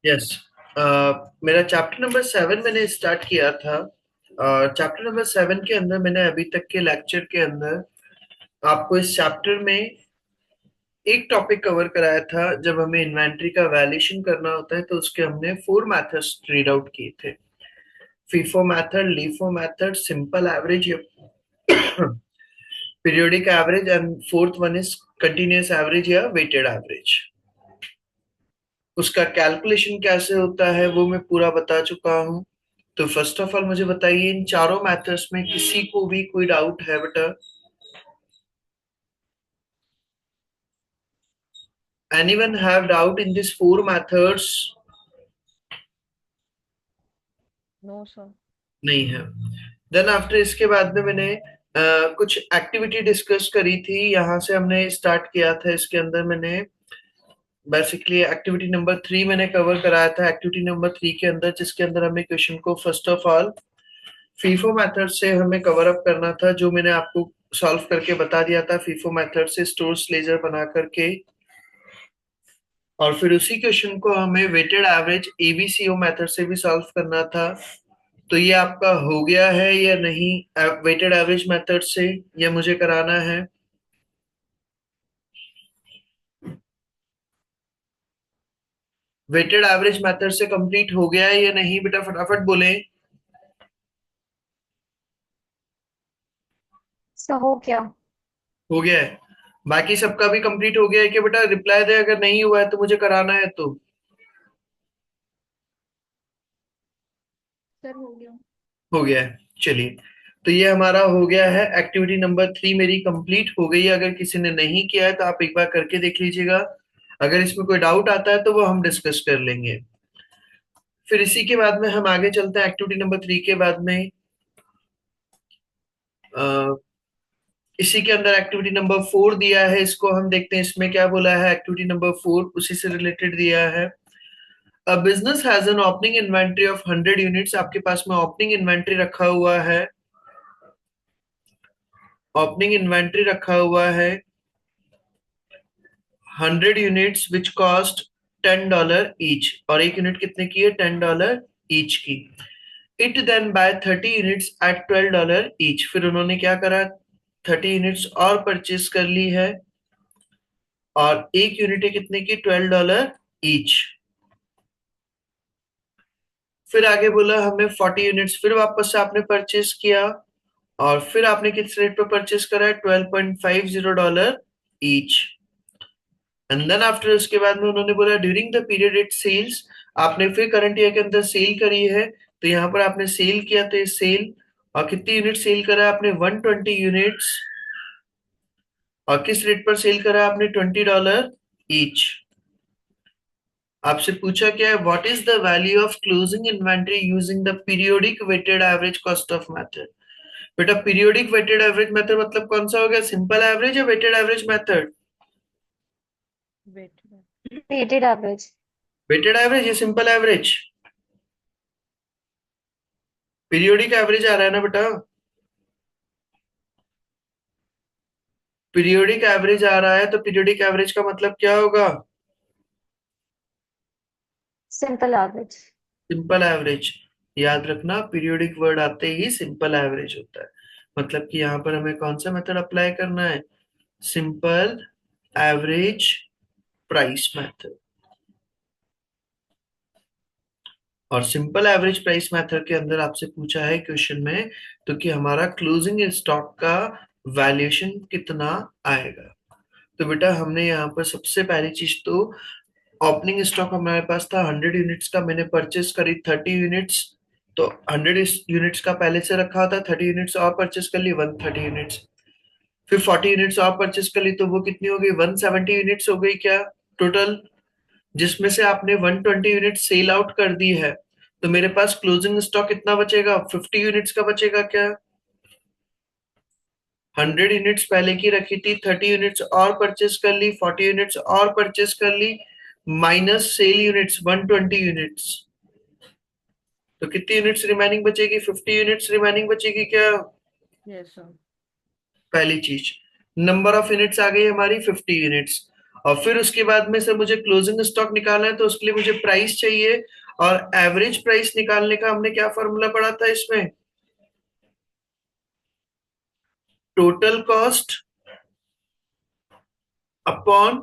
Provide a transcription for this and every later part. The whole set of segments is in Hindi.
यस। मेरा चैप्टर नंबर 7 मैंने स्टार्ट किया था। चैप्टर नंबर 7 के अंदर मैंने अभी तक के लेक्चर के अंदर आपको इस चैप्टर में एक टॉपिक कवर कराया था। जब हमें इन्वेंट्री का वैल्यूएशन करना होता है तो उसके हमने 4 मेथड्स रीड आउट किए थे। FIFO method, LIFO method, simple average, periodic average and fourth one is continuous average या वेटेड एवरेज। उसका कैलकुलेशन कैसे होता है वो मैं पूरा बता चुका हूँ। तो फर्स्ट ऑफ ऑल मुझे बताइए, इन चारों मेथड्स में किसी को भी कोई डाउट है बेटा? Anyone have doubt in this four methods? No sir. नहीं है। देन आफ्टर इसके बाद में मैंने कुछ एक्टिविटी डिस्कस करी थी। यहाँ से हमने स्टार्ट किया था। इसके अंदर मैंने बेसिकली एक्टिविटी नंबर 3 मैंने कवर कराया था। एक्टिविटी नंबर 3 के अंदर, जिसके अंदर हमें क्वेश्चन को first of all FIFO method से हमें कवर अप करना था, जो मैंने आपको सॉल्व करके बता दिया था। फीफो मेथड से स्टोर्स लेजर बना करके, और फिर उसी क्वेश्चन को हमें वेटेड एवरेज एबीसीओ मेथड से भी सॉल्व करना था। तो ये आपका हो गया है या नहीं? वेटेड एवरेज मेथड से ये मुझे कराना है। वेटेड एवरेज मेथड से कंप्लीट हो गया है या नहीं बेटा? फटाफट बोले। सर हो क्या? हो गया है। बाकी सबका भी कंप्लीट हो गया है कि बेटा? रिप्लाई दे अगर नहीं हुआ है तो मुझे कराना है तो। सर हो गया। हो गया है, चलिए। तो ये हमारा हो गया है। एक्टिविटी नंबर 3 मेरी कंप्लीट हो गई है। अगर किसी ने नहीं किया है तो आप एक बार करके देख लीजिएगा। अगर इसमें कोई डाउट आता है तो वो हम डिस्कस कर लेंगे। फिर इसी के बाद में हम आगे चलते हैं। एक्टिविटी नंबर 3 के बाद में अ, इसी के अंदर एक्टिविटी नंबर 4 दिया है। इसको हम देखते हैं इसमें क्या बोला है। एक्टिविटी नंबर 4 उसी से रिलेटेड दिया है। A business has an opening inventory of 100 units. आपके पास में ओपनिंग इन्वेंट्री रखा हुआ है। ओपनिंग इन्वेंट्री रखा हुआ है 100 यूनिट्स विच कॉस्ट $10 ईच। और एक यूनिट कितने की है? $10 ईच की। It then buy 30 units at $12 each. फिर उन्होंने क्या करा? 30 यूनिट्स और परचेज कर ली है, और एक यूनिट है कितने की? $12 ईच। फिर आगे बोला हमें 40 यूनिट्स फिर वापस से आपने परचेज किया, और फिर आपने किस रेट पे परचेज करा है? $12.50 ईच। एंड देन आफ्टर, उसके बाद में उन्होंने बोला during the period it sells. आपने फिर करंट ईयर के अंदर सेल करी है, तो यहाँ पर आपने सेल किया, तो ये सेल, और कितनी यूनिट सेल करा है आपने? 120 यूनिट्स। और किस रेट पर सेल करा है आपने? $20 ईच। आपसे पूछा क्या है? What is the value of closing inventory using the periodic weighted average cost of method. बेटा, पीरियोडिक वेटेड एवरेज मेथड मतलब कौन सा हो गया? सिंपल एवरेज या weighted average method? Wait. Weighted average. Weighted average या सिंपल एवरेज? पीरियोडिक एवरेज आ रहा है ना बेटा? पीरियोडिक एवरेज आ रहा है, तो पीरियोडिक एवरेज का मतलब क्या होगा? Simple average. Simple average. याद रखना, पीरियोडिक वर्ड आते ही सिंपल एवरेज होता है। मतलब कि यहाँ पर हमें कौन सा मेथड अप्लाई करना है? Simple average price method. और सिंपल एवरेज प्राइस मेथड के अंदर आपसे पूछा है क्वेश्चन में, तो कि हमारा क्लोजिंग स्टॉक का वैल्यूएशन कितना आएगा। तो बेटा, हमने यहाँ पर सबसे पहली चीज तो, ओपनिंग स्टॉक हमारे पास था 100 यूनिट्स का, मैंने परचेस करी 30 यूनिट्स। तो 100 यूनिट्स का पहले से रखा था, 30 यूनिट्स और परचेस कर ली, 130 यूनिट्स। फिर 40 यूनिट्स और परचेस कर ली, तो वो कितनी हो गई? 170 यूनिट्स हो गई क्या टोटल? जिसमें से आपने 120 यूनिट सेल आउट कर दी है। तो मेरे पास क्लोजिंग स्टॉक कितना बचेगा? 50 यूनिट्स का बचेगा क्या? 100 यूनिट्स पहले की रखी थी, 30 यूनिट्स और परचेस कर ली, 40 यूनिट्स और परचेस कर ली, माइनस सेल यूनिट्स 120 यूनिट्स। तो कितनी यूनिट्स रिमेनिंग बचेगी? 50 यूनिट्स रिमेनिंग बचेगी क्या? Yes sir. पहली चीज। नंबर ऑफ यूनिट्स आ गई हमारी 50 यूनिट्स। और फिर उसके बाद में से मुझे क्लोजिंग स्टॉक निकालना है, तो उसके लिए मुझे प्राइस चाहिए। और एवरेज प्राइस निकालने का हमने क्या फॉर्मूला पढ़ा था इसमें? Total cost upon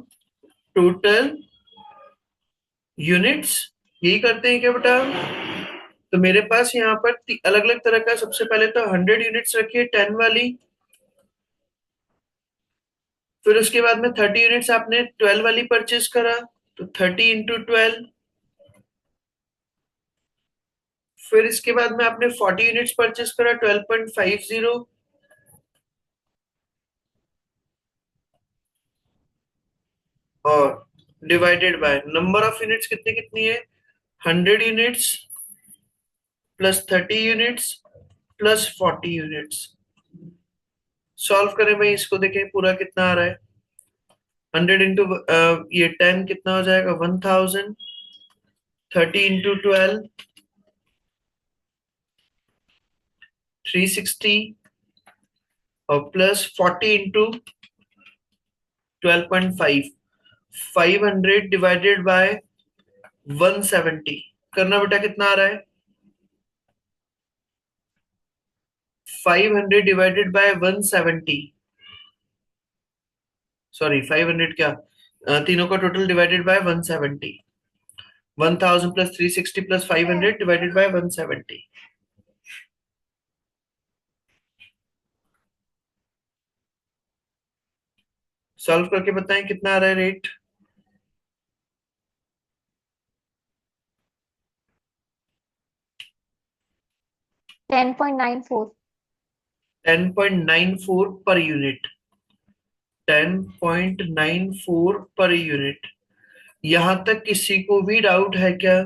total units. यही करते हैं क्या बेटा? तो मेरे पास यहाँ पर अलग अलग तरह का, सबसे पहले तो 100 यूनिट्स रखिए 10 वाली। फिर उसके बाद में 30 यूनिट्स आपने 12 वाली परचेज करा, तो 30 × 12। फिर इसके बाद में आपने 40 यूनिट्स परचेज करा, 12.50। और divided by number of units कितनी कितनी है? 100 units plus 30 units plus 40 units. Solve करें भाई इसको, देखें पूरा कितना आ रहा है। 100 ये 10 कितना हो जाएगा? 1000। 30 × 12 360। और प्लस 40 × 12.5 500 डिवाइडेड बाय 170 करना बेटा, कितना आ रहा है? 500 डिवाइडेड बाय 170, सॉरी 500 क्या, तीनों का total divided by 170। 1000 plus 360 plus 500 divided by 170। Solve करके बताएं कितना आ रहा है rate. 10.94। 10.94 per unit. 10.94 per unit. यहां तक किसी को भी डाउट है क्या?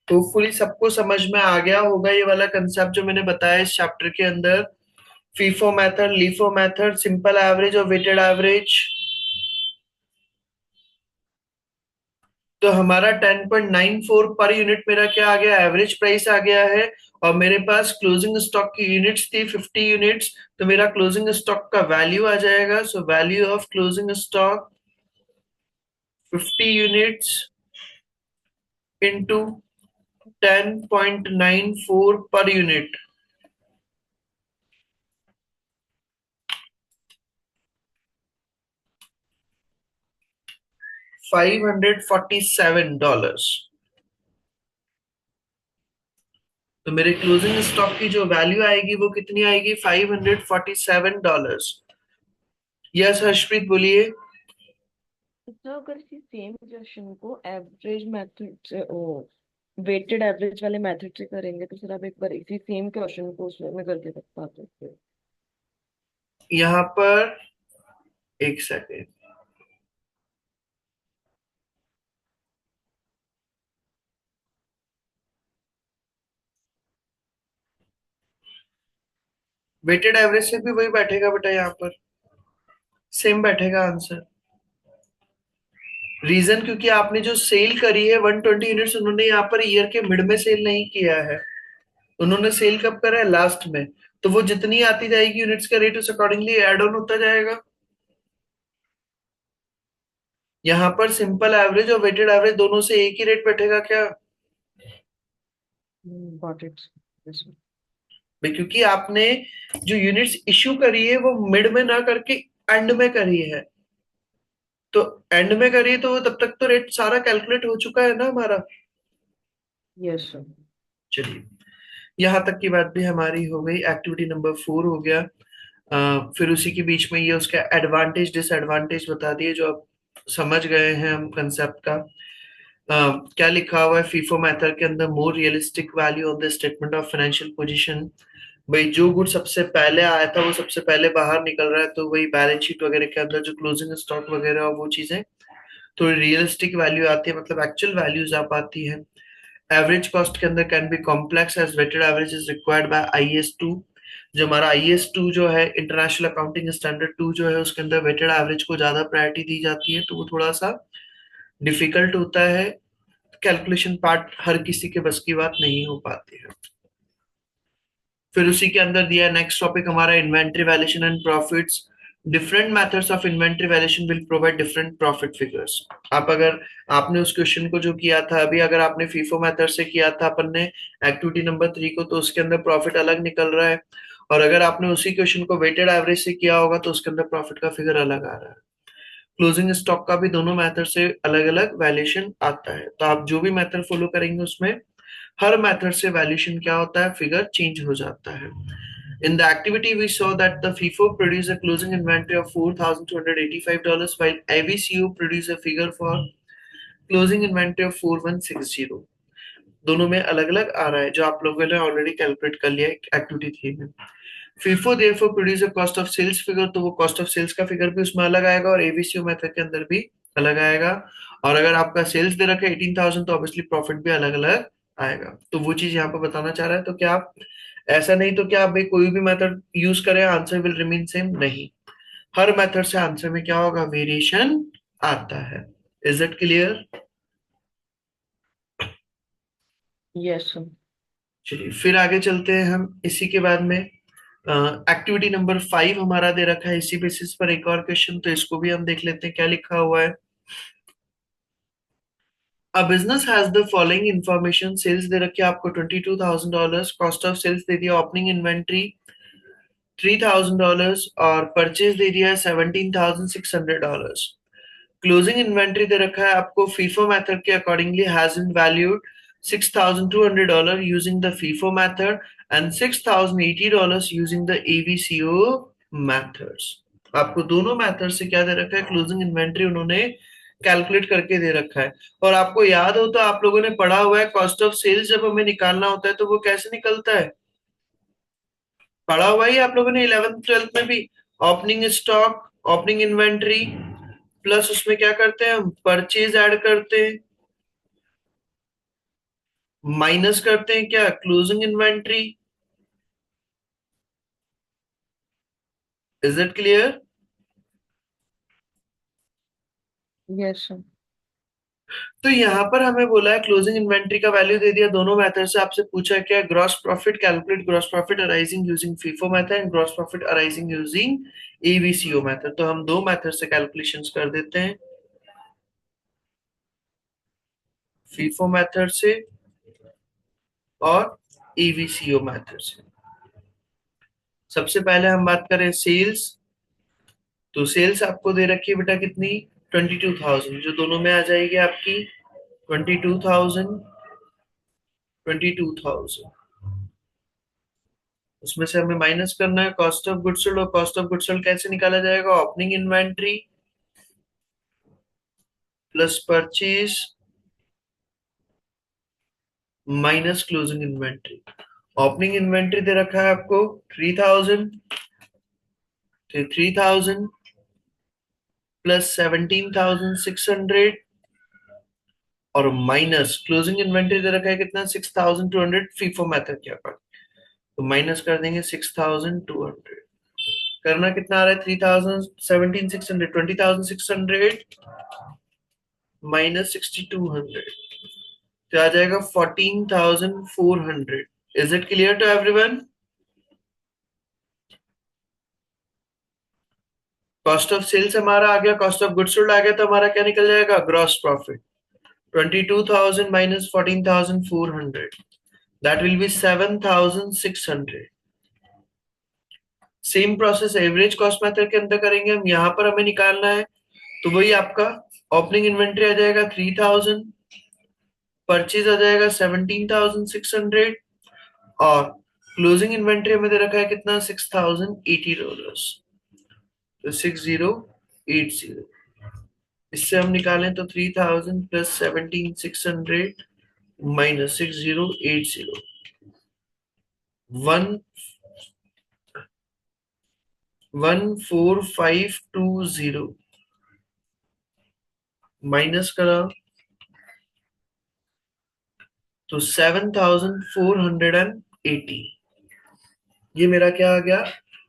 होपफुली सबको समझ में आ गया होगा ये वाला कंसेप्ट जो मैंने बताया इस चैप्टर के अंदर। FIFO method, LIFO method, simple average और वेटेड एवरेज। तो हमारा 10.94 पर यूनिट मेरा क्या आ गया? एवरेज प्राइस आ गया है। और मेरे पास क्लोजिंग स्टॉक की यूनिट्स थी 50 यूनिट्स, तो मेरा क्लोजिंग स्टॉक का वैल्यू आ जाएगा। So value of closing stock 50 units into 10.94 per unit. 547 dollars. तो मेरे क्लोजिंग स्टॉक की जो वैल्यू आएगी वो कितनी आएगी? 547 डॉलर्स। यस हर्षप्रीत बोलिए। तो अगर इसी सेम क्वेश्चन को एवरेज मेथड से ओ वेटेड एवरेज वाले मेथड से करेंगे तो फिर आप एक बार इसी सेम क्वेश्चन को उसमें में करके बता सकते हो। यहाँ पर एक सेकेंड। वेटेड एवरेज से भी वही बैठेगा बेटा, यहाँ पर सेम बैठेगा आंसर। रीजन क्योंकि आपने जो सेल करी है 120 यूनिट्स, उन्होंने यहाँ पर ईयर के मिड में सेल नहीं किया है। उन्होंने सेल कब करा है? लास्ट में। तो वो जितनी आती जाएगी यूनिट्स का रेट उस अकॉर्डिंगली एड ऑन होता जाएगा। यहाँ पर सिंपल एवरेज और वेटेड एवरेज दोनों से एक ही रेट बैठेगा क्या? Got it. भाई क्योंकि आपने जो यूनिट्स इश्यू करी है वो मिड में ना करके एंड में करी है, तो एंड में करी तो तब तक तो रेट सारा कैलकुलेट हो चुका है ना हमारा। Yes sir. चलिए, यहाँ तक की बात भी हमारी हो गई। एक्टिविटी नंबर 4 हो गया। फिर उसी के बीच में ये उसका एडवांटेज डिसएडवांटेज बता दिए, जो आप समझ गए हैं हम कंसेप्ट का। क्या लिखा हुआ है फीफो मेथड के अंदर? More realistic value of the statement of financial position. भाई जो गुड सबसे पहले आया था वो सबसे पहले बाहर निकल रहा है, तो वही बैलेंस शीट वगैरह के अंदर जो क्लोजिंग स्टॉक वगैरह और वो चीजें थोड़ी रियलिस्टिक वैल्यू आती है, मतलब एक्चुअल वैल्यूज आ पाती है। एवरेज कॉस्ट के अंदर can be complex as weighted average is required by IAS 2। जो हमारा IAS 2 जो है, इंटरनेशनल अकाउंटिंग स्टैंडर्ड 2 जो है, उसके अंदर वेटेड एवरेज को ज्यादा प्रायोरिटी दी जाती है, तो वो थोड़ा सा डिफिकल्ट होता है। कैलकुलेशन पार्ट हर किसी के बस की बात नहीं हो पाती है। फिर उसी के अंदर दिया नेक्स्ट टॉपिक हमारा inventory valuation and profits. Different methods of inventory valuation will provide different profit figures. आप अगर आपने उस क्वेश्चन को जो किया था अभी, अगर आपने फीफो मेथड से किया था अपन ने एक्टिविटी नंबर 3 को, तो उसके अंदर प्रॉफिट अलग निकल रहा है, और अगर आपने उसी क्वेश्चन को वेटेड एवरेज से किया होगा तो उसके अंदर प्रॉफिट का फिगर अलग आ रहा है। क्लोजिंग स्टॉक का भी दोनों मेथड से अलग अलग वैल्यूएशन आता है, तो आप जो भी मेथड फॉलो करेंगे उसमें हर मेथड से वैल्यूएशन क्या होता है, फिगर चेंज हो जाता है। In the activity, we saw that the FIFO produced a closing inventory of $4,285, while AVCO produced a figure for closing inventory of 4160। दोनों में अलग अलग आ रहा है, जो आप लोगों ने ऑलरेडी कैलकुलेट कर लिया है एक्टिविटी 3 में। FIFO therefore produce a cost of sales figure, तो वो कॉस्ट ऑफ सेल्स का फिगर भी उसमें अलग आएगा, और एवीसीओ मेथड के अंदर भी अलग आएगा। और अगर आपका सेल्स दे रखा है 18,000, तो ऑब्वियसली प्रॉफिट भी अलग अलग आएगा। तो वो चीज यहाँ पे बताना चाह रहा है। तो क्या आप ऐसा नहीं तो क्या आप भाई कोई भी मेथड यूज करें आंसर विल रिमेन सेम? नहीं, हर मेथड से आंसर में क्या होगा, वेरिएशन आता है। Is it clear? Yes sir. चलिए फिर आगे चलते हैं हम इसी के बाद में। एक्टिविटी नंबर 5 हमारा दे रखा है इसी बेसिस पर एक और क्वेश्चन, तो इसको भी हम देख लेते हैं क्या लिखा हुआ है। A business has the following information. Sales दे रखी है आपको $22,000, कॉस्ट ऑफ सेल्स दे दिया, ओपनिंग इन्वेंट्री $3,000, और परचेज दे दिया है $17,600। क्लोजिंग इन्वेंट्री दे रखा है आपको फीफो मेथड के accordingly has been valued $6,200 using the FIFO method and $6,080 using the AVCO methods. आपको दोनों मेथड से क्या दे रखा है, क्लोजिंग इन्वेंट्री उन्होंने कैलकुलेट करके दे रखा है। और आपको याद हो तो आप लोगों ने पढ़ा हुआ है, कॉस्ट ऑफ सेल्स जब हमें निकालना होता है तो वो कैसे निकलता है, पढ़ा हुआ ही आप लोगों ने 11th 12th में भी। Opening stock, opening inventory, plus उसमें क्या करते हैं हम, परचेज ऐड करते हैं, माइनस करते हैं क्या, closing inventory. Is it clear? Yes sir. तो यहाँ पर हमें बोला है क्लोजिंग इन्वेंट्री का वैल्यू दे दिया, दोनों मेथड से आपसे पूछा है क्या, gross profit, calculate gross profit arising using FIFO method and gross profit arising using AVCO method. तो हम दो मेथड से कैलकुलेशंस कर देते हैं, फीफो मेथड से और एवीसीओ मेथड से। सबसे पहले हम बात करें सेल्स, तो सेल्स आपको दे रखी है बेटा कितनी, 22,000, जो दोनों में आ जाएगी आपकी 22,000, 22,000। उसमें से हमें माइनस करना है कॉस्ट ऑफ गुड्स सोल्ड, और कॉस्ट ऑफ गुड्स सोल्ड कैसे निकाला जाएगा, opening inventory plus purchase minus closing inventory. Opening inventory दे रखा है आपको 3,000, तो 3,000 प्लस 17,600, और माइनस क्लोजिंग इन्वेंट्री दे रखा है कितना, 6,200 फीफो मेथड के अकॉर्डिंग, तो माइनस कर देंगे 6,200। करना कितना आ रहा है, 3,000, 17,600, 20,600 माइनस 6,200, तो आ जाएगा 14,400। Is it clear to everyone? Cost of sales हमारा आ गया, कॉस्ट ऑफ गुड्स सोल्ड आ गया, तो हमारा क्या निकल जाएगा, gross profit 22,000 minus 14,400, that will be 7,600। Same process average cost method के अंदर करेंगे हम, यहां पर हमें निकालना है, तो वही आपका ओपनिंग इन्वेंट्री आ जाएगा 3,000, परचेज आ जाएगा 17,600, और क्लोजिंग इन्वेंट्री हमें दे रखा है कितना, $6,080, तो 6,080। इससे हम निकालें तो 3,000 प्लस 17,600 माइनस 6,080, 1,14,520 माइनस करा तो 7,480। ये मेरा क्या आ गया,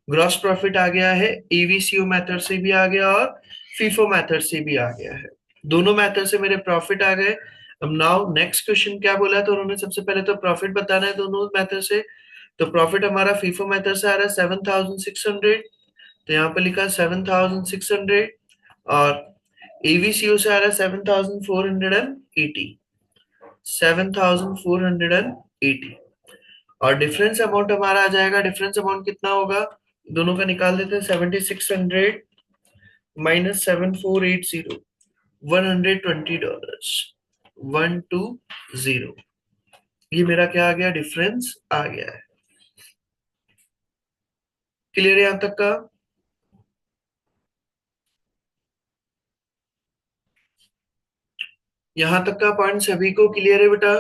ग्रॉस प्रॉफिट आ गया है, एवीसीओ मेथड से भी आ गया और फीफो मेथड से भी आ गया है, दोनों मेथड से मेरे प्रॉफिट आ गए। अब नाउ नेक्स्ट क्वेश्चन क्या बोला है, तो उन्होंने सबसे पहले तो प्रॉफिट बताना है दोनों मेथड से, तो प्रॉफिट हमारा फीफो मेथड से आ रहा है 7,600, तो यहाँ पे लिखा 7,600 और एवीसीओ से आ रहा है 7,480, 7,480 और डिफरेंस अमाउंट हमारा आ जाएगा। डिफरेंस अमाउंट कितना होगा, दोनों का निकाल देते हैं। 7,600 माइनस 7,480, $120, 120। ये मेरा क्या आ गया, डिफरेंस आ गया है। क्लियर है यहां तक का? यहां तक का पॉइंट सभी को क्लियर है बेटा?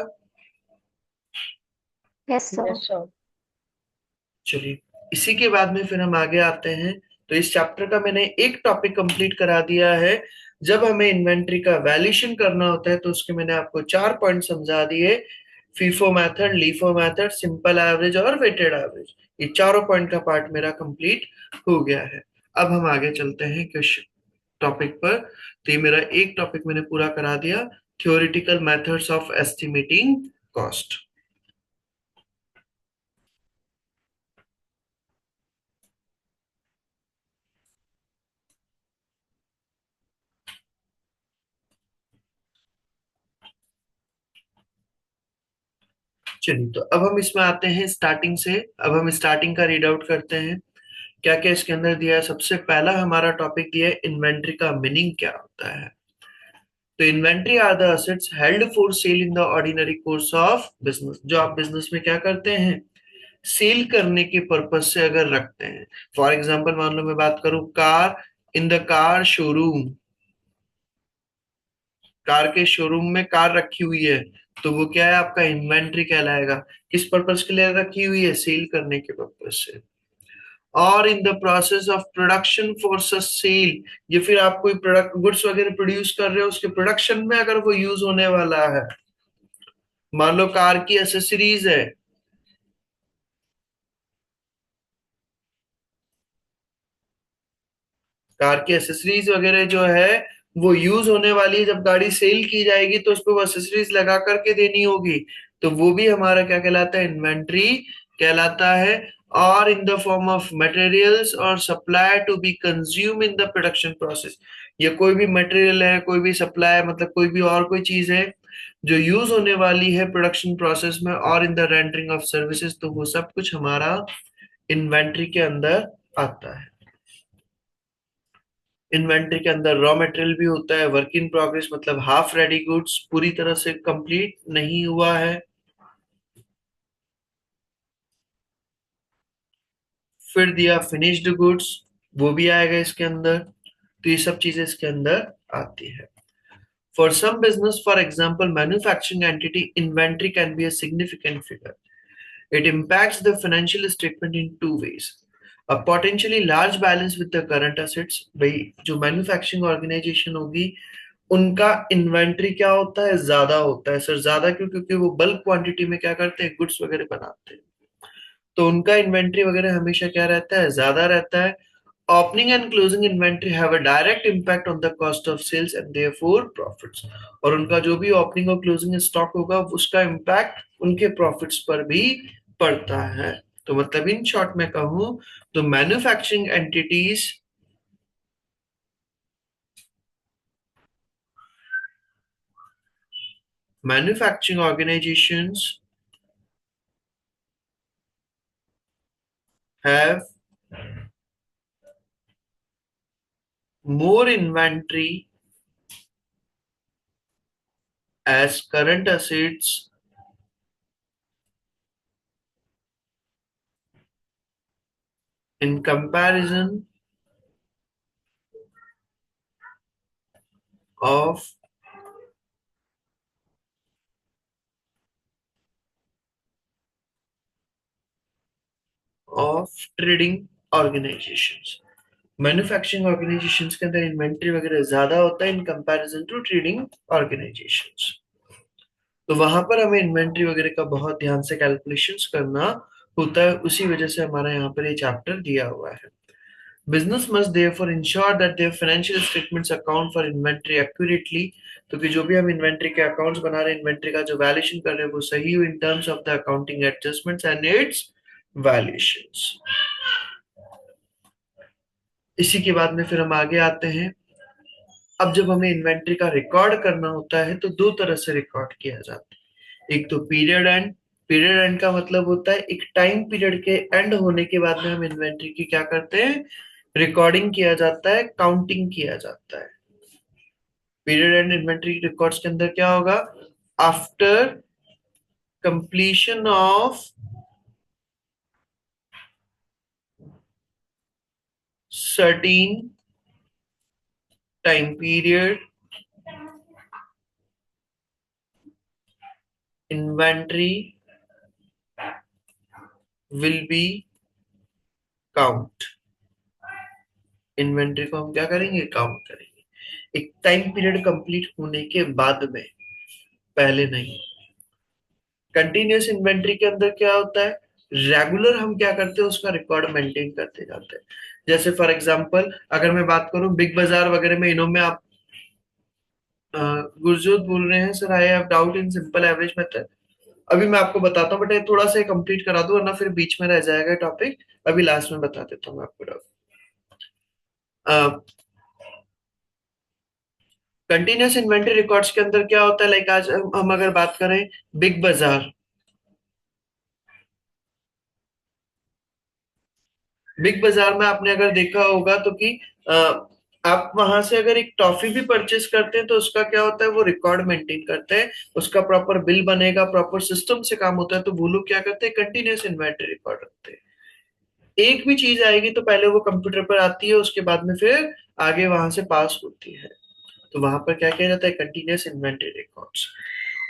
Yes sir. Yes sir. चलिए, इसी के बाद में फिर हम आगे आते हैं। तो इस चैप्टर का मैंने एक टॉपिक कंप्लीट करा दिया है। जब हमें इन्वेंट्री का वैल्यूएशन करना होता है तो उसके मैंने आपको 4 पॉइंट समझा दिए। FIFO method, LIFO method, simple average और वेटेड एवरेज। ये चारों पॉइंट का पार्ट मेरा कंप्लीट हो गया है। अब हम आगे चलते हैं क्वेश्चन टॉपिक पर। तो ये मेरा एक टॉपिक मैंने पूरा करा दिया, theoretical methods of estimating cost. चलिए, तो अब हम इसमें आते हैं स्टार्टिंग से। अब हम स्टार्टिंग का रीड आउट करते हैं क्या क्या इसके अंदर दिया है। सबसे पहला हमारा टॉपिक दिया है इन्वेंट्री का मीनिंग क्या होता है। तो inventory are the assets held for sale in the ordinary course of business. जो आप बिजनेस में क्या करते हैं, सेल करने के पर्पज से अगर रखते हैं। फॉर एग्जाम्पल मान लो मैं बात करूं, car in the car showroom, car के शोरूम में कार रखी हुई है, तो वो क्या है, आपका इन्वेंट्री कहलाएगा। किस पर्पज के लिए रखी हुई है, सेल करने के पर्पज से। और in the process of production for such sale, ये फिर आप कोई प्रोडक्ट गुड्स वगैरह प्रोड्यूस कर रहे हो, उसके प्रोडक्शन में अगर वो यूज होने वाला है। मान लो कार की एसेसरीज है, कार की एसेसरीज वगैरह जो है वो यूज होने वाली है, जब गाड़ी सेल की जाएगी तो उसको वो एसेसरीज लगा करके देनी होगी। तो वो भी हमारा क्या कहलाता है, इन्वेंट्री कहलाता है। और in the form of materials और supply to be consume in the production process. ये कोई भी मटेरियल है, कोई भी सप्लाई, मतलब कोई भी और कोई चीज है जो यूज होने वाली है प्रोडक्शन प्रोसेस में, और in the rendering of services, तो वो सब कुछ हमारा इन्वेंट्री के अंदर आता है। इन्वेंट्री के अंदर रॉ मटेरियल भी होता है, वर्क इन प्रोग्रेस मतलब हाफ रेडी गुड्स, पूरी तरह से कंप्लीट नहीं हुआ है। फिर दिया फिनिश्ड गुड्स, वो भी आएगा इसके अंदर। तो ये सब चीजें इसके अंदर आती है। For some business, for example manufacturing entity, inventory can be a significant figure. It impacts the financial statement in two ways. A potentially large balance with the current assets। भाई जो मैन्युफैक्चरिंग ऑर्गेनाइजेशन होगी उनका इन्वेंट्री क्या होता है, ज्यादा होता है। सर ज्यादा क्यों, क्योंकि वो बल्क क्वांटिटी में क्या करते हैं, गुड्स वगैरह बनाते हैं। तो उनका इन्वेंट्री वगैरह हमेशा क्या रहता है, ज्यादा रहता है। Opening and closing inventory have a direct impact on the cost of sales and therefore profits. और उनका जो भी ओपनिंग और क्लोजिंग स्टॉक होगा उसका इम्पैक्ट उनके प्रॉफिट्स पर भी पड़ता है। तो मतलब इन शॉर्ट में कहूं तो manufacturing organisations have more inventory as current assets in comparison of trading organizations। Manufacturing organisations के अंदर इन्वेंट्री वगैरह ज्यादा होता है in comparison to trading organisations. तो वहां पर हमें इन्वेंट्री वगैरह का बहुत ध्यान से कैलकुलेशंस करना होता है। उसी वजह से हमारा यहाँ पर ये चैप्टर दिया हुआ है। Business must therefore ensure that their financial statements account for inventory accurately। तो कि जो भी हम इन्वेंट्री के अकाउंट्स बना रहे हैं, इन्वेंट्री का जो वैल्यूएशन कर रहे हैं वो सही हो in terms of the accounting adjustments and it's valuations. इसी के बाद में फिर हम आगे आते हैं। अब जब हमें इन्वेंट्री का रिकॉर्ड करना होता है तो दो तरह से रिकॉर्ड किया जाता है। एक तो पीरियड एंड। पीरियड एंड का मतलब होता है एक टाइम पीरियड के एंड होने के बाद में हम इन्वेंट्री की क्या करते हैं, रिकॉर्डिंग किया जाता है, काउंटिंग किया जाता है। पीरियड एंड इन्वेंट्री रिकॉर्ड्स के अंदर क्या होगा, after completion of certain time period, inventory will be count. Inventory को हम क्या करेंगे, काउंट करेंगे एक टाइम पीरियड कंप्लीट होने के बाद में, पहले नहीं। कंटिन्यूअस इन्वेंट्री के अंदर क्या होता है, रेगुलर हम क्या करते हैं उसका रिकॉर्ड मेंटेन करते जाते हैं। जैसे फॉर एग्जांपल अगर मैं बात करूं बिग बाजार वगैरह में, इन्हों में आप गुरजोत बोल रहे हैं sir, I have doubt in simple average method. अभी मैं आपको बताता हूँ, बट ये थोड़ा सा कंप्लीट करा दूं वरना फिर बीच में रह जाएगा टॉपिक। अभी लास्ट में बता देता हूँ मैं आपको डाउट। कंटिन्यूअस इन्वेंटरी रिकॉर्ड्स के अंदर क्या होता है, लाइक आज हम अगर बात करें बिग बाजार, बिग बाजार में आपने अगर देखा होगा तो कि अ, आप वहां से अगर एक टॉफी भी परचेस करते हैं तो उसका क्या होता है, वो रिकॉर्ड मेंटेन करते हैं, उसका प्रॉपर बिल बनेगा, प्रॉपर सिस्टम से काम होता है। तो वो लोग क्या करते हैं, कंटिन्यूअस इन्वेंटरी रिकॉर्ड रखते हैं। एक भी चीज आएगी तो पहले वो कंप्यूटर पर आती है, उसके बाद में फिर आगे वहां से पास होती है। तो वहां पर क्या किया जाता है, कंटिन्यूअस इन्वेंटरी रिकॉर्ड्स।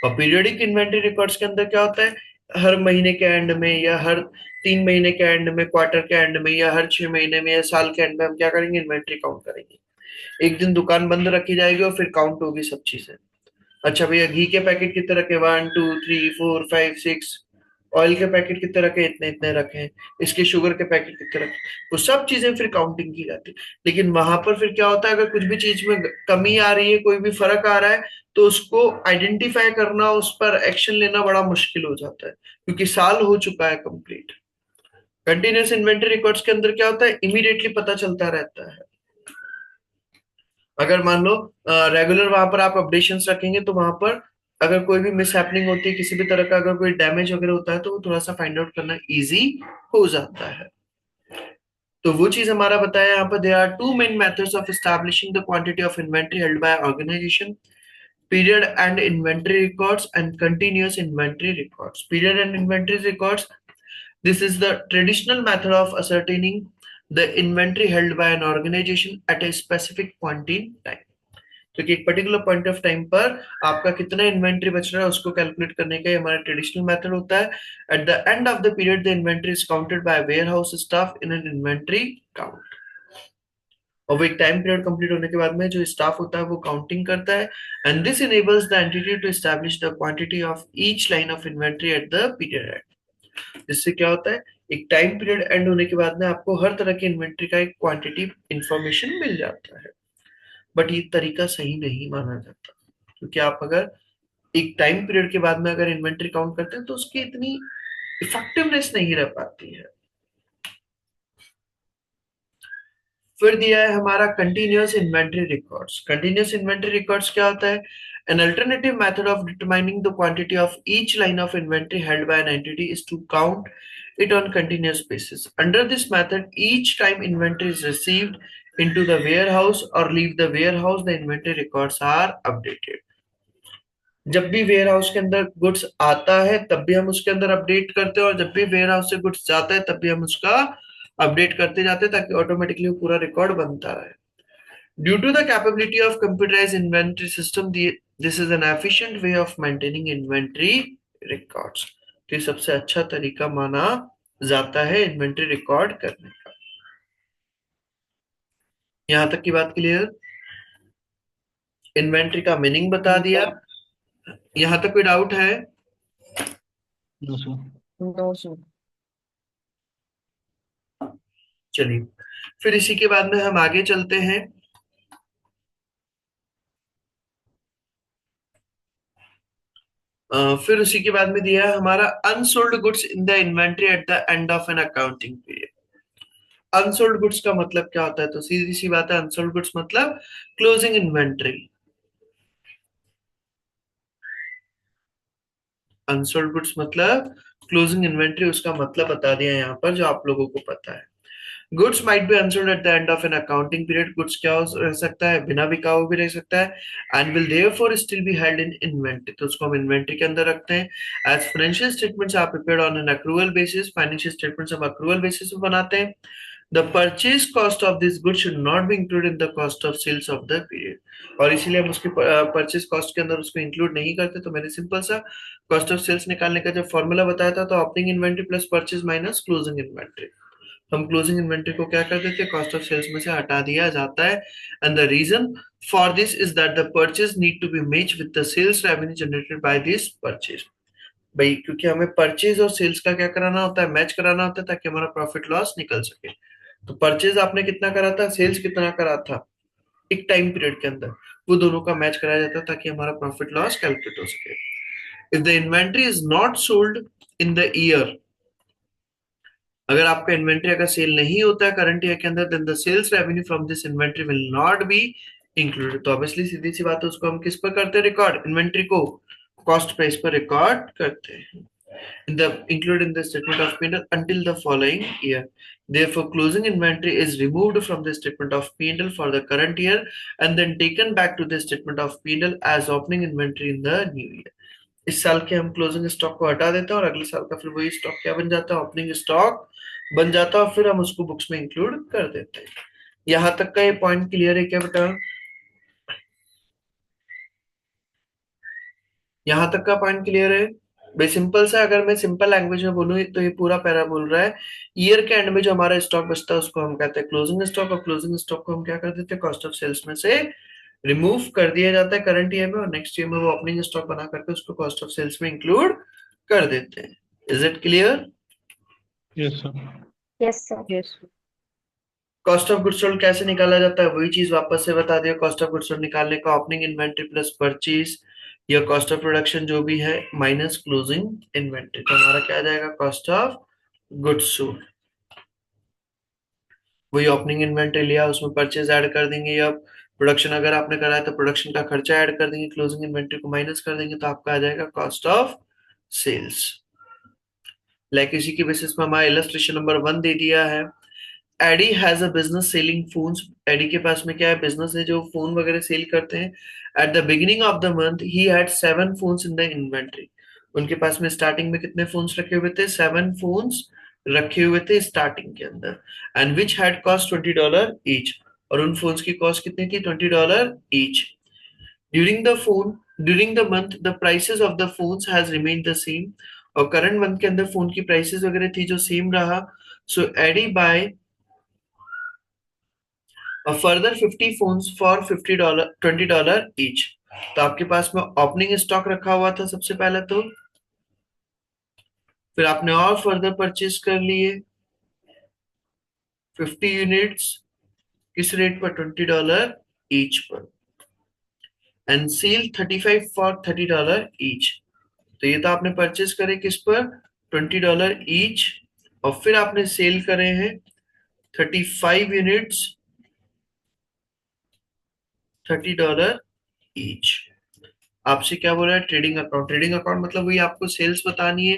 और पीरियोडिक इन्वेंटरी रिकॉर्ड्स के अंदर क्या होता है, हर महीने के एंड में या हर 3 महीने के एंड में, क्वार्टर के एंड में या हर 6 महीने में या साल के एंड में हम क्या करेंगे, इन्वेंट्री काउंट करेंगे। एक दिन दुकान बंद रखी जाएगी और फिर काउंट होगी सब चीजें। अच्छा भैया घी के पैकेट कितने रखे, 1 2 3 4 5 6। ऑयल के पैकेट कितने रखे, इतने इतने रखे हैं। इसके शुगर के पैकेट कितने रखे, वो सब चीजें फिर काउंटिंग की जाती है। लेकिन वहां पर फिर क्या होता है, अगर कुछ भी चीज में कमी आ रही है, कोई भी फर्क आ रहा है, तो उसको आइडेंटिफाई करना, उस पर एक्शन लेना बड़ा मुश्किल हो जाता है, क्योंकि साल हो चुका है कंप्लीट। कंटिन्यूस इन्वेंटरी रिकॉर्ड्स के अंदर क्या होता है, इमीडिएटली पता चलता रहता है। अगर मान लो रेगुलर वहां पर आप अपडेशंस रखेंगे तो वहां पर अगर कोई भी मिस हैपनिंग होती है, किसी भी तरह का अगर कोई डैमेज वगैरह होता है, तो वो थोड़ा सा फाइंड आउट करना इजी हो जाता है। तो वो चीज हमारा बताया यहाँ पर, there are two main methods of establishing the quantity of inventory held by organisation: period and inventory records and continuous inventory records. Period and inventory records, this is the traditional method of ascertaining the inventory held by an organization at a specific point in time. क्योंकि एक पर्टिकुलर पॉइंट ऑफ टाइम पर आपका कितना इन्वेंट्री बच रहा है उसको कैलकुलेट करने का हमारा ट्रेडिशनल मेथड होता है। At the end of the period the inventory is counted by warehouse staff in an inventory count. और वो एक टाइम पीरियड कंप्लीट होने के बाद में जो स्टाफ होता है वो काउंटिंग करता है। And this enables the entity to establish the quantity of each line of inventory at the period end. जिससे क्या होता है, एक टाइम पीरियड एंड होने के बाद में आपको हर तरह की इन्वेंट्री का एक क्वांटिटी इंफॉर्मेशन मिल जाता है। बट ये तरीका सही नहीं माना जाता, क्योंकि आप अगर एक टाइम पीरियड के बाद में अगर इन्वेंट्री काउंट करते हैं तो उसकी इतनी इफेक्टिवनेस नहीं रह पाती है। फिर दिया है हमारा continuous inventory records. Continuous inventory records क्या होता है, an alternative method of determining the quantity of each line of inventory held by an entity is to count it on continuous basis. Under this method, each time inventory is received into the warehouse or leave the warehouse, the inventory records are updated. जब भी वेयर हाउस के अंदर गुड्स आता है तब भी हम उसके अंदर अपडेट करते हैं, और जब भी वेयर हाउस से गुड्स जाता है तब भी हम उसका अपडेट करते जाते हैं, ताकि ऑटोमेटिकली वो पूरा रिकॉर्ड बनता रहे। Due to the capability of computerised inventory system, this is an efficient way of maintaining inventory records. तो ये सबसे अच्छा तरीका माना जाता है इन्वेंटरी रिकॉर्ड करने का। यहां तक की बात क्लियर? इन्वेंटरी का मीनिंग बता दिया। यहां तक कोई डाउट है? No sir. No sir. चलिए फिर इसी के बाद में हम आगे चलते हैं। फिर उसी के बाद में दिया है हमारा unsold goods in the inventory at the end of an accounting period. Unsold goods का मतलब क्या होता है? तो सीधी सी बात है, अनसोल्ड गुड्स मतलब क्लोजिंग इन्वेंट्री। अनसोल्ड गुड्स मतलब क्लोजिंग इन्वेंट्री, उसका मतलब बता दिया यहाँ पर जो आप लोगों को पता है। Goods might be unsold eight the end of an accounting period. Goods क्या रह सकता है? बिना बिका हुआ भी रह सकता है। And will therefore still be held in inventory, तो उसको हम इन्वेंट्री के अंदर रखते हैं। As financial statements are prepared on an accrual basis, financial statements हम अक्रूवल बेसिस पे बनाते हैं। The purchase cost of this good should not be included in the cost of sales of the period, और इसीलिए हम उसकी परचेज कॉस्ट के अंदर उसको इंक्लूड नहीं करते। तो मैंने सिंपल सा कॉस्ट ऑफ सेल्स निकालने का जब फॉर्मूला बताया था, तो opening inventory plus purchase minus closing inventory, हम क्लोजिंग इन्वेंट्री को क्या कर देते हैं? कॉस्ट ऑफ सेल्स में से हटा दिया जाता है। And the reason for this is that the purchase need to be match with the sales revenue generated by this purchase. भाई क्योंकि हमें परचेज और सेल्स का क्या कराना होता है? मैच कराना होता है, ताकि हमारा प्रॉफिट लॉस निकल सके। तो परचेज आपने कितना करा था, सेल्स कितना करा था एक टाइम पीरियड के अंदर, वो दोनों का मैच कराया जाता है ताकि हमारा प्रॉफिट लॉस कैलकुलेट हो सके। If the inventory is not sold in the year, अगर आपका इन्वेंट्री अगर सेल नहीं होता है करंट ईयर के अंदर, then the sales revenue from this inventory will not be included. तो ऑब्वियसली सीधी सी बात है, उसको हम किस पर करते हैं रिकॉर्ड? इन्वेंट्री को कॉस्ट प्राइस पर रिकॉर्ड करते हैं। In the included in the statement of P&L until the following year. Therefore, closing inventory is removed from the statement of P&L for the current year and then taken back to the statement of P&L as opening inventory in the new year. इस साल के हम क्लोजिंग स्टॉक को हटा देते हैं और अगले साल का फिर वही स्टॉक क्या बन जाता है? ओपनिंग स्टॉक बन जाता है, और फिर हम उसको बुक्स में इंक्लूड कर देते हैं। यहां तक का ये पॉइंट क्लियर है क्या बेटा? यहां तक का पॉइंट क्लियर है? भाई सिंपल सा, अगर मैं सिंपल लैंग्वेज में बोलूँ तो ये पूरा पैरा बोल रहा है, ईयर के एंड में जो हमारा स्टॉक बचता है उसको हम कहते हैं क्लोजिंग स्टॉक, और क्लोजिंग स्टॉक को हम क्या कर देते हैं? कॉस्ट ऑफ सेल्स में से रिमूव कर दिया जाता है करंट ईयर में, और नेक्स्ट ईयर में वो ओपनिंग स्टॉक बना करके उसको कॉस्ट ऑफ सेल्स में इंक्लूड कर देते हैं। Is it clear? Yes sir. Yes, sir. Yes cost of goods sold कैसे निकाला जाता है? वही चीज वापस से बता दिया। कॉस्ट ऑफ गुड्स सोल्ड निकालने का ओपनिंग इन्वेंट्री प्लस परचेज या कॉस्ट ऑफ प्रोडक्शन जो भी है माइनस क्लोजिंग इन्वेंट्री, तो हमारा क्या आ जाएगा? Cost of goods sold. वही ओपनिंग इन्वेंट्री लिया, उसमें परचेज ऐड कर देंगे, या प्रोडक्शन अगर आपने करा है तो प्रोडक्शन का खर्चा ऐड कर देंगे, क्लोजिंग इन्वेंट्री को माइनस कर देंगे, तो आपका आ जाएगा कॉस्ट ऑफ सेल्स। लाइक इसी की बेसिस पे हमारा इलस्ट्रेशन नंबर 1 दे दिया है। Eddie has a business selling phones. Eddie के पास में क्या है? बिजनेस है जो फोन वगैरह सेल करते हैं। At the beginning of the month he had 7 phones in the inventory. उनके पास में स्टार्टिंग में कितने फोन्स रखे हुए थे? 7 फोन्स रखे हुए थे स्टार्टिंग के अंदर। And which had cost $20 each, और उन फोन्स की कॉस्ट कितनी थी? $20 each. During the month the prices of the phones has remained the same, और करंट मंथ के अंदर फोन की प्राइसेस वगैरह थी जो सेम रहा। सो एडी बाय और फर्दर 50 फोन्स फॉर $20 ईच। तो आपके पास में ओपनिंग स्टॉक रखा हुआ था सबसे पहले, तो फिर आपने और फर्दर परचेज कर लिए 50 यूनिट्स, किस रेट पर? $20 ईच पर। And sell 35 for $30 each. तो ये तो आपने परचेज करे किस पर? $20 ईच, और फिर आपने सेल करे हैं 35 यूनिट्स $30 ईच। आपसे क्या बोला है? Trading account. ट्रेडिंग अकाउंट मतलब वही आपको सेल्स बतानी है,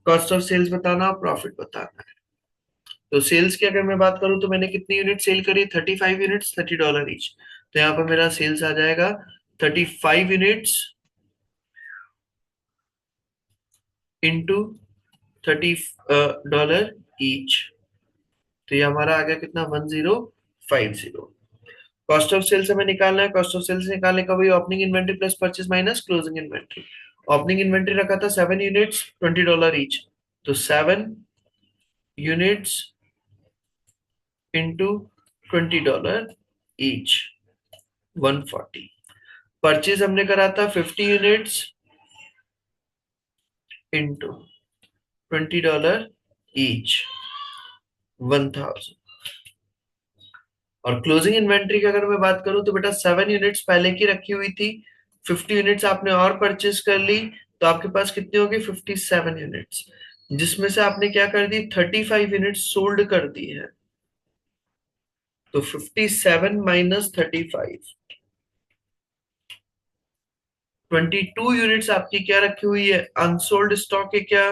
कॉस्ट ऑफ सेल्स बताना और प्रॉफिट बताना है। तो सेल्स की अगर मैं बात करूं तो मैंने कितनी यूनिट सेल करी? 35 यूनिट्स $30 ईच। तो यहाँ पर मेरा सेल्स आ जाएगा 35 यूनिट्स इंटू $30 ईच। तो ये हमारा आ गया कितना? 1050। कॉस्ट ऑफ सेल्स हमें निकालना है। कॉस्ट ऑफ सेल्स निकालने का वही opening inventory plus purchase minus closing inventory. Opening inventory रखा था 7 यूनिट्स $20 ईच, तो 7 यूनिट्स इंटू $20 ईच 140। परचेज हमने करा था 50 यूनिट्स इंटू $20 ईच 1000। और क्लोजिंग इन्वेंट्री की अगर मैं बात करूं तो बेटा 7 यूनिट्स पहले की रखी हुई थी, 50 यूनिट्स आपने और परचेज कर ली, तो आपके पास कितनी होगी? 57 यूनिट्स, जिसमें से आपने क्या कर दी? 35 यूनिट्स सोल्ड कर दी है। तो 57 माइनस 35, 22 यूनिट्स आपकी क्या रखी हुई है, अनसोल्ड स्टॉक है क्या?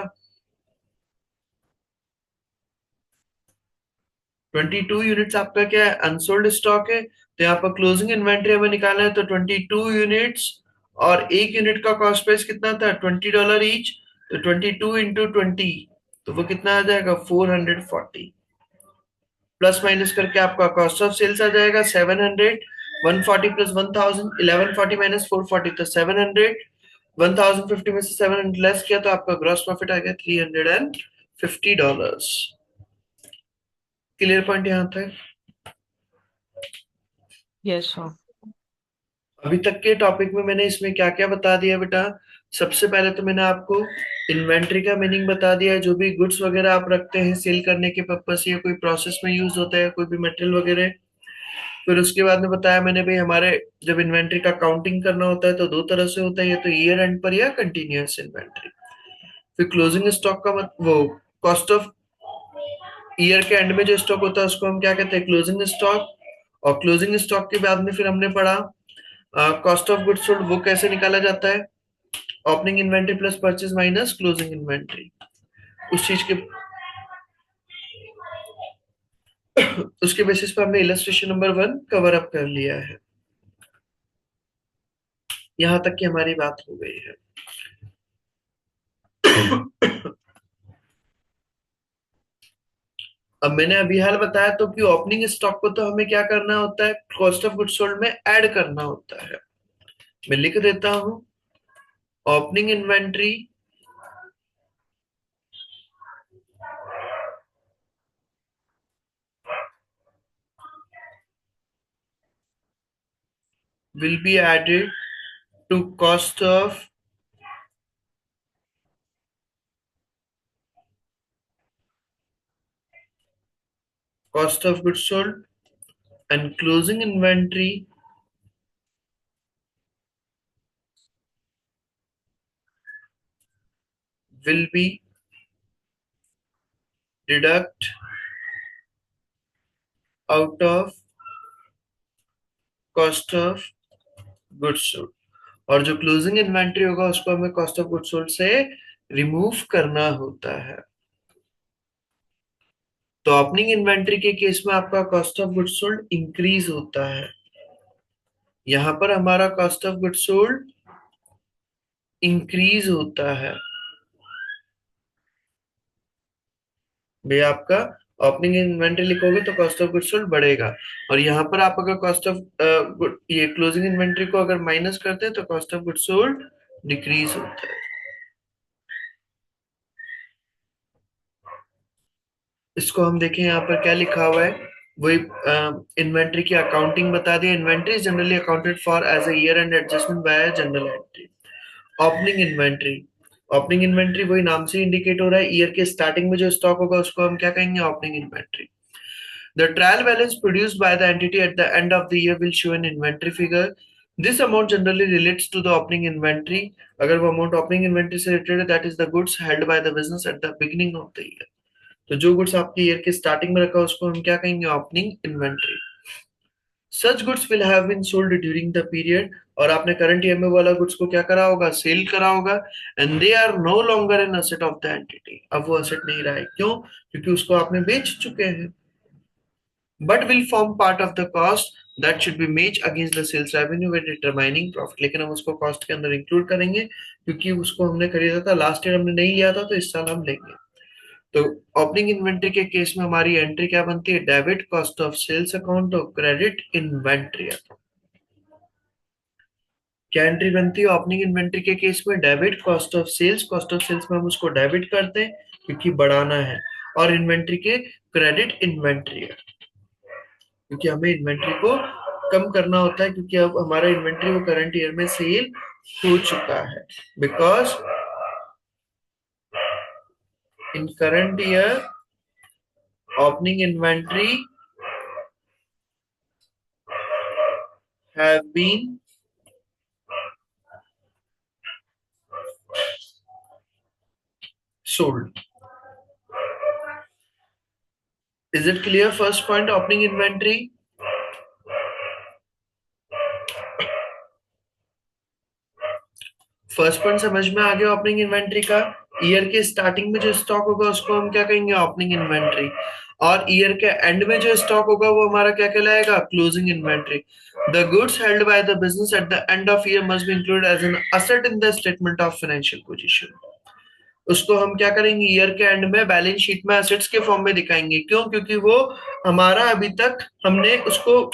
22 यूनिट्स आपका क्या है, अनसोल्ड स्टॉक है। तो यहाँ पर क्लोजिंग इन्वेंट्री हमें निकालना है, तो 22 यूनिट्स और एक यूनिट का कॉस्ट प्राइस कितना था, $20 ईच। तो 22 इंटू 20, तो वो कितना आ जाएगा, 440। प्लस माइनस करके आपका कॉस्ट ऑफ सेल्स आ जाएगा 700। 140 प्लस 1000, 1140 माइनस 440, तो 700। 1050 में से 700 लेस किया तो आपका ग्रॉस प्रॉफिट आ गया $350। क्लियर पॉइंट यहाँ तक? Yes sir. अभी तक के टॉपिक में मैंने इसमें क्या क्या बता दिया बेटा? सबसे पहले तो मैंने आपको इन्वेंट्री का मीनिंग बता दिया, जो भी गुड्स वगैरह आप रखते हैं सेल करने के पर्पस या कोई प्रोसेस में यूज होता है, कोई भी मटेरियल वगैरह। फिर उसके बाद में बताया मैंने भाई हमारे जब इन्वेंट्री का काउंटिंग करना होता है तो दो तरह से होता है, या तो ईयर एंड पर या कंटिन्यूअस इन्वेंट्री। फिर क्लोजिंग स्टॉक का वो कॉस्ट ऑफ ईयर के एंड में जो स्टॉक होता है उसको हम क्या कहते हैं, क्लोजिंग स्टॉक। और क्लोजिंग स्टॉक के बाद में फिर हमने पढ़ा कॉस्ट ऑफ गुड्स सोल्ड, वो कैसे निकाला जाता है, opening inventory plus purchase minus closing inventory. उस चीज के उसके बेसिस पर हमने इलस्ट्रेशन नंबर 1 कवर अप कर लिया है। यहां तक की हमारी बात हो गई है। अब मैंने अभी हाल बताया तो कि ओपनिंग स्टॉक को तो हमें क्या करना होता है, कॉस्ट ऑफ गुड्स सोल्ड में ऐड करना होता है। मैं लिख देता हूं, opening inventory will be added to cost of goods sold, and closing inventory will be deduct out of cost of goods sold। और जो क्लोजिंग इन्वेंट्री होगा उसको हमें कॉस्ट ऑफ गुड्स सोल्ड से रिमूव करना होता है। तो ओपनिंग इन्वेंट्री के केस में आपका cost of goods sold increase होता है। यहां पर हमारा cost of goods sold increase होता है। भैया आपका ओपनिंग इन्वेंट्री लिखोगे तो कॉस्ट ऑफ गुड्स सोल्ड बढ़ेगा, और यहाँ पर आप अगर कॉस्ट ऑफ ये क्लोजिंग इन्वेंट्री को अगर माइनस करते हैं तो cost of goods sold decrease होता है। इसको हम देखें यहाँ पर क्या लिखा हुआ है, वही इन्वेंट्री की अकाउंटिंग बता दिया। Inventory is generally accounted for as a year end adjustment by journal entry. Opening inventory, opening inventory वही नाम से इंडिकेट हो रहा है, ईयर के स्टार्टिंग में जो स्टॉक होगा उसको हम क्या कहेंगे, opening inventory. The trial balance produced by the entity at the end of the year will show an inventory figure. This amount generally relates to the opening inventory. अगर वो amount opening inventory से related है, that is the goods held by the business at the beginning of the year. तो जो गुड्स आपके ईयर के स्टार्टिंग में रखा उसको हम क्या कहेंगे, opening inventory. Such goods will have been sold during the period, और आपने करंट ईयर में वाला गुड्स को क्या करा होगा, सेल करा होगा। And they are no longer an asset of the entity, अब वो असेट नहीं रहा है, क्यों, क्योंकि उसको आपने बेच चुके हैं। But will form part of the cost that should be matched against the sales revenue when determining profit। लेकिन हम उसको कॉस्ट के अंदर इंक्लूड करेंगे क्योंकि उसको हमने खरीदा था, लास्ट ईयर हमने नहीं लिया था, तो इस साल हम लेंगे। तो ओपनिंग इन्वेंट्री के केस में हमारी एंट्री क्या बनती है, debit cost of sales account और क्रेडिट इन्वेंट्री अकाउंट। क्या एंट्री बनती है ओपनिंग इन्वेंट्री के केस में, debit cost of sales. Cost of sales में हम उसको डेबिट करते हैं क्योंकि बढ़ाना है, और इन्वेंट्री के क्रेडिट इन्वेंट्री है क्योंकि हमें इन्वेंट्री को कम करना होता है, क्योंकि अब हमारा इन्वेंट्री वो करंट ईयर में सेल हो चुका है। Because in current year opening inventory have been sold। Is it clear? First point, opening inventory first point समझ में आ गया ओपनिंग इन्वेंट्री का। ईयर के स्टार्टिंग में जो स्टॉक होगा उसको हम क्या कहेंगे, ओपनिंग इन्वेंट्री। और ईयर के एंड में जो स्टॉक होगा वो हमारा क्या कहलाएगा, closing inventory. The goods held by the business at the end of year must be included as an asset in the statement of financial position. उसको हम क्या करेंगे, ईयर के एंड में बैलेंस शीट में असेट्स के फॉर्म में दिखाएंगे। क्यों? क्योंकि वो हमारा अभी तक हमने उसको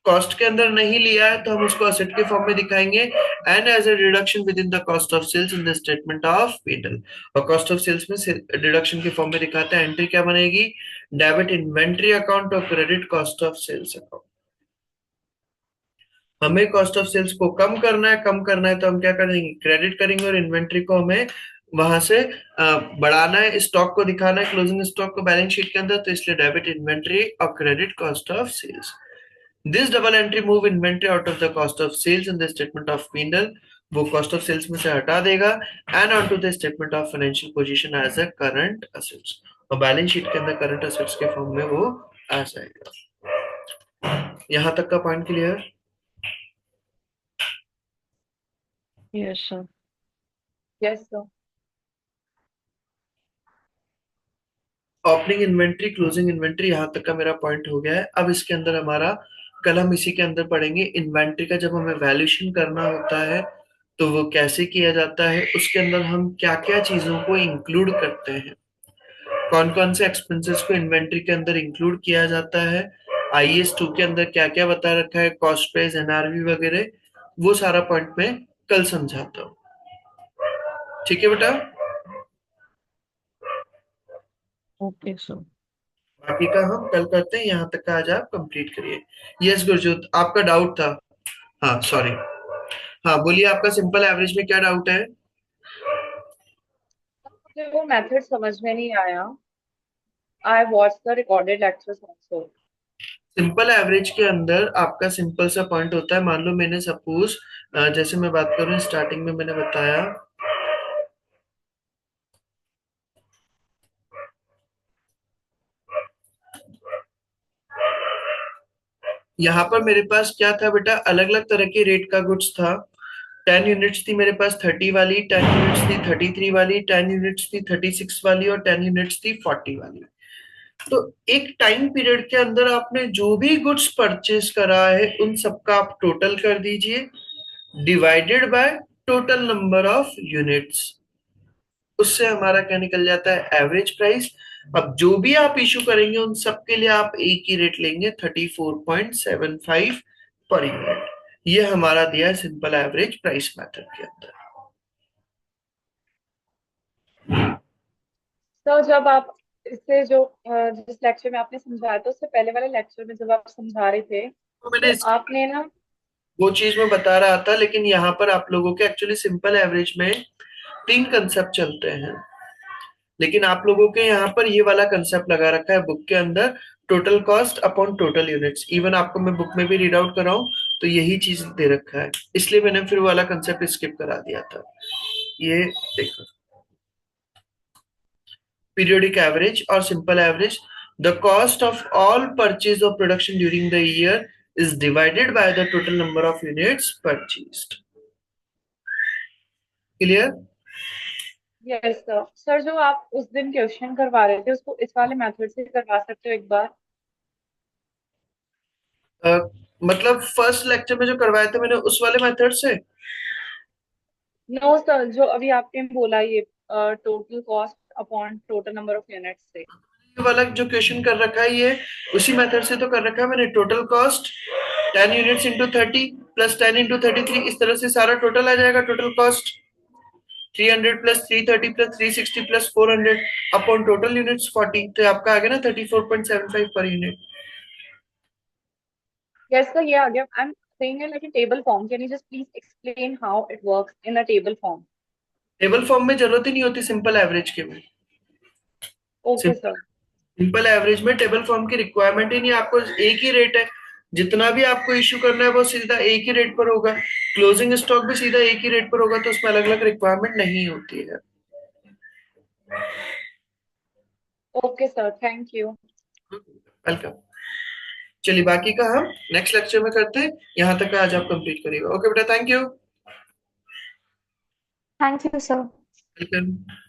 कॉस्ट के अंदर नहीं लिया है, तो हम उसको असेट के फॉर्म में दिखाएंगे and as a deduction within the cost of sales in the statement of PNL. और कॉस्ट ऑफ सेल्स में डिडक्शन के फॉर्म में दिखाते हैं। एंट्री क्या बनेगी, डेबिट इन्वेंट्री अकाउंट और credit cost of sales account. हमें कॉस्ट ऑफ सेल्स को कम करना है तो हम क्या करेंगे, क्रेडिट करेंगे। और इन्वेंट्री को हमें वहां से बढ़ाना है, स्टॉक को दिखाना है, क्लोजिंग स्टॉक को बैलेंस शीट के अंदर, तो इसलिए डेबिट इन्वेंट्री और credit cost of sales. This double entry move inventory out of the cost of sales in the statement of PNL, वो कॉस्ट ऑफ सेल्स में से हटा देगा, and on to the statement of financial position as a current assets. और बैलेंस शीट के अंदर करंट असेट्स के फॉर्म में वो आ जाएगा। यहां तक का point clear? Yes sir. Yes sir. Opening inventory, closing inventory, यहां तक का मेरा पॉइंट हो गया है। अब इसके अंदर हमारा, कल हम इसी के अंदर पढ़ेंगे इन्वेंट्री का जब हमें वैल्यूएशन करना होता है तो वो कैसे किया जाता है, उसके अंदर हम क्या क्या चीजों को इंक्लूड करते हैं, कौन कौन से एक्सपेंसेस को इन्वेंट्री के अंदर इंक्लूड किया जाता है, आईएस 2 के अंदर क्या क्या बता रखा है, कॉस्ट प्राइस, एनआरवी वगैरह, वो सारा पॉइंट मैं कल समझाता हूँ। ठीक है बेटा? Okay sir. बाकी का हम कल करते हैं, यहाँ तक का आज आप कंप्लीट करिए। यस गुरजोत, आपका डाउट था? हाँ सॉरी, हाँ बोलिए, आपका सिंपल एवरेज में क्या डाउट है? मुझे वो मेथड समझ में नहीं आया। I watch the recorded lectures also. Simple average के अंदर आपका सिंपल सा पॉइंट होता है। मान लो मैंने सपोज, जैसे मैं बात करूं, स्टार्टिंग में मैंने बताया यहाँ पर मेरे पास क्या था बेटा, अलग अलग तरह के रेट का गुड्स था। 10 यूनिट्स थी मेरे पास 30 वाली, 10 यूनिट्स थी 33 वाली, 10 यूनिट्स थी 36 वाली, और 10 यूनिट्स थी 40 वाली। तो एक टाइम पीरियड के अंदर आपने जो भी गुड्स परचेज करा है उन सबका आप टोटल कर दीजिए, divided by total number of units. उससे हमारा क्या निकल जाता है, एवरेज प्राइस। अब जो भी आप इशू करेंगे उन सब के लिए आप एक ही रेट लेंगे, 34.75 पर यूनिट। ये हमारा दिया है सिंपल एवरेज प्राइस मेथड के अंदर। तो जब आप इससे जो जिस लेक्चर में आपने समझाया था उससे पहले वाले लेक्चर में जब आप समझा रहे थे तो तो मैंने आपने ना। वो चीज मैं बता रहा था, लेकिन यहाँ पर आप लोगों के एक्चुअली सिंपल एवरेज में 3 कंसेप्ट चलते हैं, लेकिन आप लोगों के यहाँ पर ये वाला कंसेप्ट लगा रखा है बुक के अंदर, total cost upon total units. Even आपको मैं बुक में भी रीड आउट कराऊं तो यही चीज दे रखा है, इसलिए मैंने फिर वाला कंसेप्ट स्किप करा दिया था। ये देखो, पीरियोडिक एवरेज और simple average. The cost of all purchase of production during the year is divided by the total number of units purchased. Clear? Yes sir. Sir जो आप उस दिन क्वेश्चन करवा रहे थे उसको इस वाले मेथड से करवा सकते हो एक बार? मतलब फर्स्ट लेक्चर में जो करवाया था मैंने उस वाले मेथड से? नो सर, जो अभी आपने बोला ये total cost upon total number of units से। ये वाला जो क्वेश्चन कर रखा है ये उसी मेथड से तो कर रखा है मैंने। Total cost 10 units into 30 plus 10 into 33, इस तरह से सारा टोटल आ जाएगा। Total cost 300 plus 330 plus 360 plus 400 upon total units 40, तो आपका आ गया ना 34.75 पर यूनिट। यस सर, ये आ गया। I am saying it like in table form. Can you just please explain how it works in a table form? Table form में जरूरत ही नहीं होती सिंपल एवरेज के में। Okay sir. सिंपल एवरेज में टेबल फॉर्म की रिक्वायरमेंट ही नहीं, आपको एक ही रेट है। जितना भी आपको इश्यू करना है वो सीधा एक ही रेट पर होगा, क्लोजिंग स्टॉक भी सीधा एक ही रेट पर होगा, तो उसमें अलग अलग रिक्वायरमेंट नहीं होती है। Okay sir, thank you. Welcome. चलिए बाकी का हम नेक्स्ट लेक्चर में करते हैं, यहाँ तक का आज आप कंप्लीट करिएगा। ओके बेटा, thank you. Thank you, sir. Welcome.